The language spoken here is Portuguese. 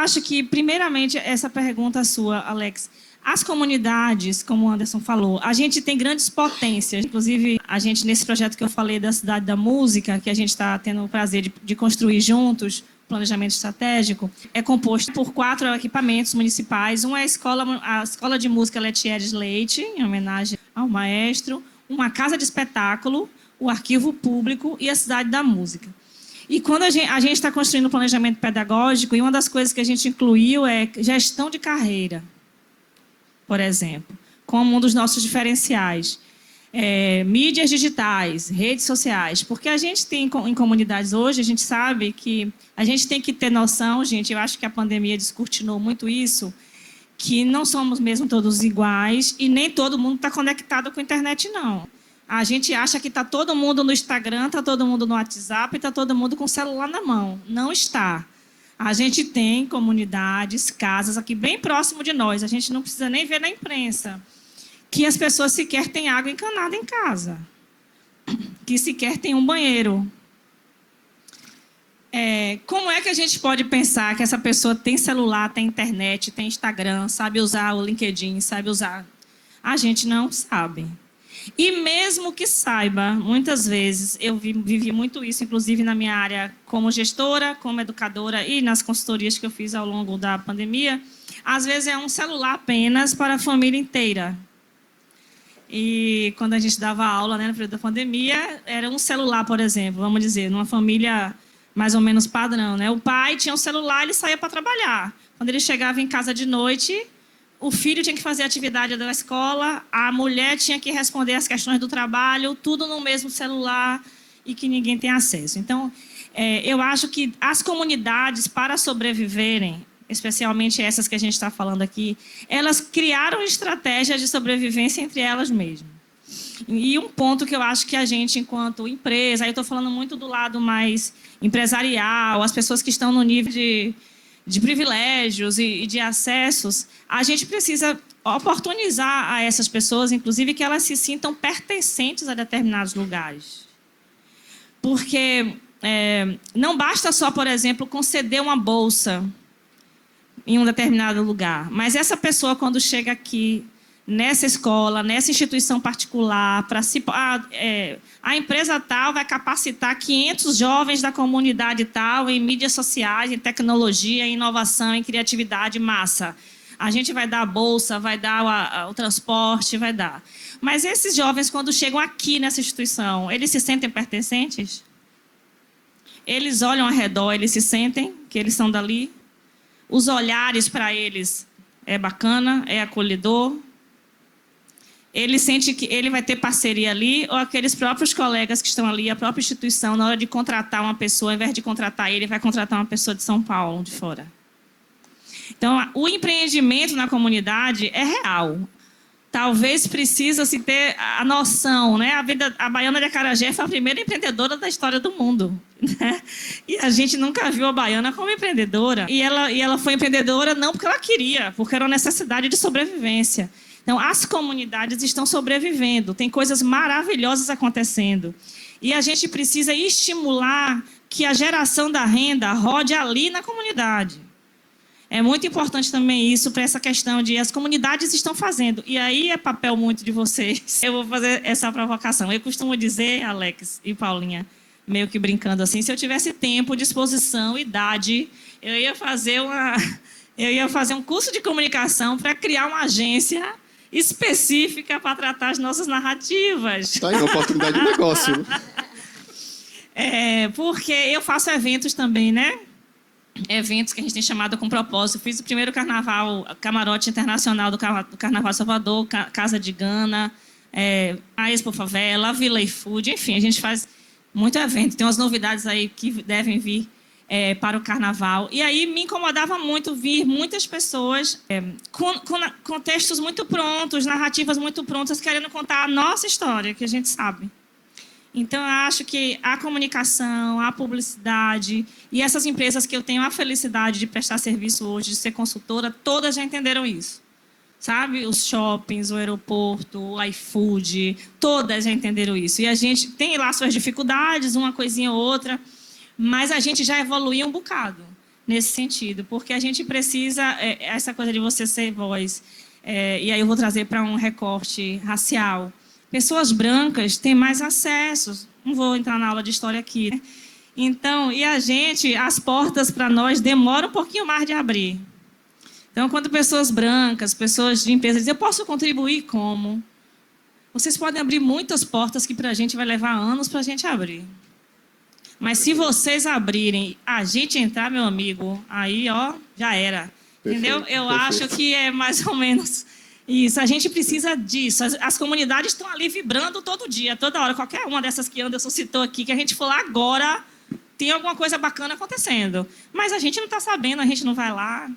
acho que, primeiramente, essa pergunta sua, Alex, as comunidades, como o Anderson falou, a gente tem grandes potências. Inclusive, a gente, nesse projeto que eu falei da Cidade da Música, que a gente está tendo o prazer de construir juntos, planejamento estratégico, é composto por 4 equipamentos municipais. Um é a Escola de Música Letieres Leite, em homenagem ao maestro, uma casa de espetáculo, o Arquivo Público e a Cidade da Música. E quando a gente está construindo o planejamento pedagógico, e uma das coisas que a gente incluiu é gestão de carreira, por exemplo, como um dos nossos diferenciais. Mídias digitais, redes sociais, porque a gente tem em comunidades hoje, a gente sabe que a gente tem que ter noção, gente, eu acho que a pandemia descortinou muito isso, que não somos mesmo todos iguais e nem todo mundo está conectado com a internet, não. A gente acha que está todo mundo no Instagram, está todo mundo no WhatsApp, está todo mundo com o celular na mão. Não está. A gente tem comunidades, casas aqui bem próximo de nós, a gente não precisa nem ver na imprensa, que as pessoas sequer têm água encanada em casa, que sequer têm um banheiro. Como é que a gente pode pensar que essa pessoa tem celular, tem internet, tem Instagram, sabe usar o LinkedIn, sabe usar? A gente não sabe. E mesmo que saiba, muitas vezes, eu vivi muito isso, inclusive na minha área como gestora, como educadora e nas consultorias que eu fiz ao longo da pandemia, às vezes é um celular apenas para a família inteira. E quando a gente dava aula, né, no período da pandemia, era um celular, por exemplo, vamos dizer, numa família mais ou menos padrão, né? O pai tinha um celular, ele saía para trabalhar. Quando ele chegava em casa de noite, o filho tinha que fazer a atividade da escola, a mulher tinha que responder as questões do trabalho, tudo no mesmo celular e que ninguém tem acesso. Então, eu acho que as comunidades, para sobreviverem, especialmente essas que a gente está falando aqui, elas criaram estratégias de sobrevivência entre elas mesmas. E um ponto que eu acho que a gente, enquanto empresa, aí eu estou falando muito do lado mais empresarial, as pessoas que estão no nível de privilégios e de acessos, a gente precisa oportunizar a essas pessoas, inclusive, que elas se sintam pertencentes a determinados lugares. Porque não basta só, por exemplo, conceder uma bolsa em um determinado lugar, mas essa pessoa, quando chega aqui, nessa escola, nessa instituição particular, a empresa tal vai capacitar 500 jovens da comunidade tal em mídias sociais, em tecnologia, em inovação, em criatividade, massa. A gente vai dar a bolsa, vai dar o transporte, vai dar. Mas esses jovens, quando chegam aqui nessa instituição, eles se sentem pertencentes? Eles olham ao redor, eles se sentem que eles são dali? Os olhares para eles é bacana, é acolhedor? Ele sente que ele vai ter parceria ali, ou aqueles próprios colegas que estão ali, a própria instituição, na hora de contratar uma pessoa, ao invés de contratar ele, vai contratar uma pessoa de São Paulo, de fora. Então, o empreendimento na comunidade é real. Talvez precisa-se ter a noção, né? A Baiana de Acarajé foi a primeira empreendedora da história do mundo, né? E a gente nunca viu a baiana como empreendedora. E ela foi empreendedora não porque ela queria, porque era uma necessidade de sobrevivência. Então, as comunidades estão sobrevivendo, tem coisas maravilhosas acontecendo. E a gente precisa estimular que a geração da renda rode ali na comunidade. É muito importante também isso para essa questão de as comunidades estão fazendo. E aí é papel muito de vocês. Eu vou fazer essa provocação. Eu costumo dizer, Alex e Paulinha, meio que brincando assim, se eu tivesse tempo, disposição, idade, eu ia fazer um curso de comunicação para criar uma agência específica para tratar as nossas narrativas. Está aí uma oportunidade de negócio. Porque eu faço eventos também, né? Eventos que a gente tem chamado com propósito. Fiz o primeiro carnaval, camarote internacional do Carnaval Salvador, Casa de Gana, a Expo Favela, a Vila iFood, enfim, a gente faz muito evento. Tem umas novidades aí que devem vir para o carnaval. E aí me incomodava muito vir muitas pessoas com textos muito prontos, narrativas muito prontas, querendo contar a nossa história, que a gente sabe. Então, eu acho que a comunicação, a publicidade e essas empresas que eu tenho a felicidade de prestar serviço hoje, de ser consultora, todas já entenderam isso. Sabe? Os shoppings, o aeroporto, o iFood, todas já entenderam isso. E a gente tem lá suas dificuldades, uma coisinha ou outra, mas a gente já evoluiu um bocado. nesse sentido, porque a gente precisa, essa coisa de você ser voz, e aí eu vou trazer para um recorte racial. Pessoas brancas têm mais acessos, não vou entrar na aula de história aqui, né? Então, e a gente, as portas para nós demoram um pouquinho mais de abrir. Então, quando pessoas brancas, pessoas de empresa dizem, eu posso contribuir como? Vocês podem abrir muitas portas que para a gente vai levar anos para a gente abrir. Mas se vocês abrirem, a gente entrar, meu amigo, aí, ó, já era. Entendeu? Eu acho que é mais ou menos isso. A gente precisa disso. As comunidades estão ali vibrando todo dia, toda hora. Qualquer uma dessas que Anderson citou aqui, que a gente for lá agora, tem alguma coisa bacana acontecendo. Mas a gente não está sabendo, a gente não vai lá.